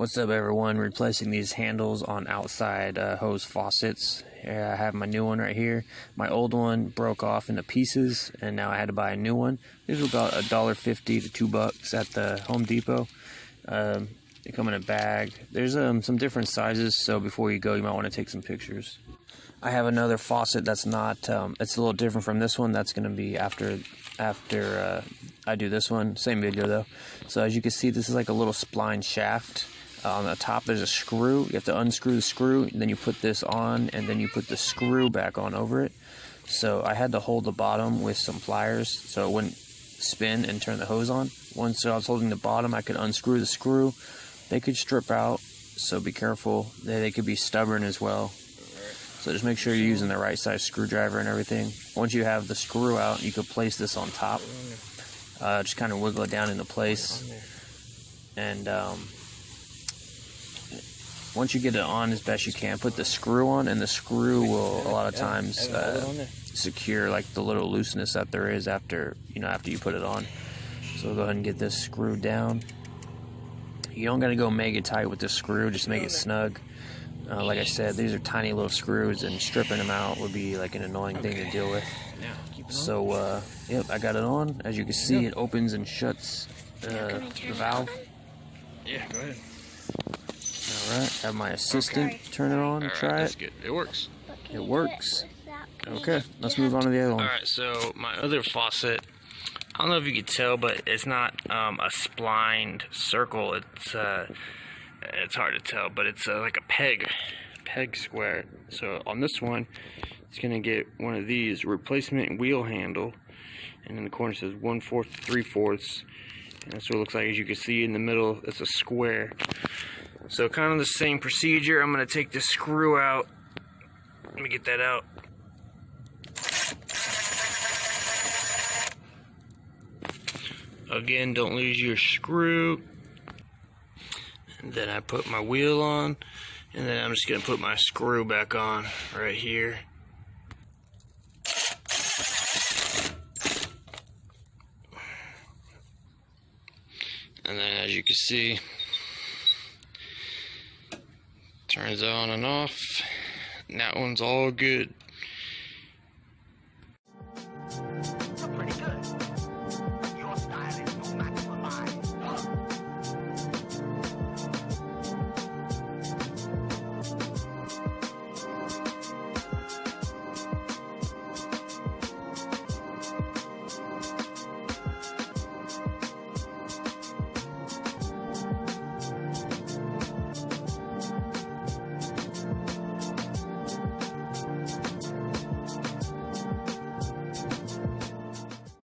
What's up, everyone? Replacing these handles on outside hose faucets. Here I have my new one right here. My old one broke off into pieces, and now I had to buy a new one. These were about $1.50 to $2 at the Home Depot. They come in a bag. There's some different sizes, so before you go, you might want to take some pictures. I have another faucet that's not. It's a little different from this one. That's going to be after I do this one. Same video though. So as you can see, this is like a little spline shaft. On the top there's a screw. You have to unscrew the screw, and then you put this on, and then you put the screw back on over it. So I had to hold the bottom with some pliers so it wouldn't spin and turn the hose on. Once I was holding the bottom, I could unscrew the screw. They could strip out, so be careful. They could be stubborn as well. So just make sure you're using the right size screwdriver and everything. Once you have the screw out, you could place this on top. Just kind of wiggle it down into place. And once you get it on as best you can, put the screw on, and the screw will a lot of times secure like the little looseness that there is after you put it on. So go ahead and get this screwed down. You don't gotta go mega tight with this screw, just make it snug. Like I said, these are tiny little screws, and stripping them out would be like an annoying thing to deal with. So, yep, I got it on. As you can see, it opens and shuts the valve. Yeah, go ahead. Alright, have my assistant turn it on and try that's it. good. It works. It works. Okay, let's move on to the other one. Alright, so my other faucet, I don't know if you can tell, but it's not a splined circle. It's hard to tell, but it's like a peg square. So on this one, it's gonna get one of these replacement wheel handle, and in the corner says 1/4 to 3/4, and that's what it looks like. As you can see in the middle, it's a square. So kind of the same procedure. I'm gonna take this screw out. Let me get that out. Again, don't lose your screw. And then I put my wheel on, and then I'm just gonna put my screw back on right here. And then as you can see, turns on and off. And that one's all good.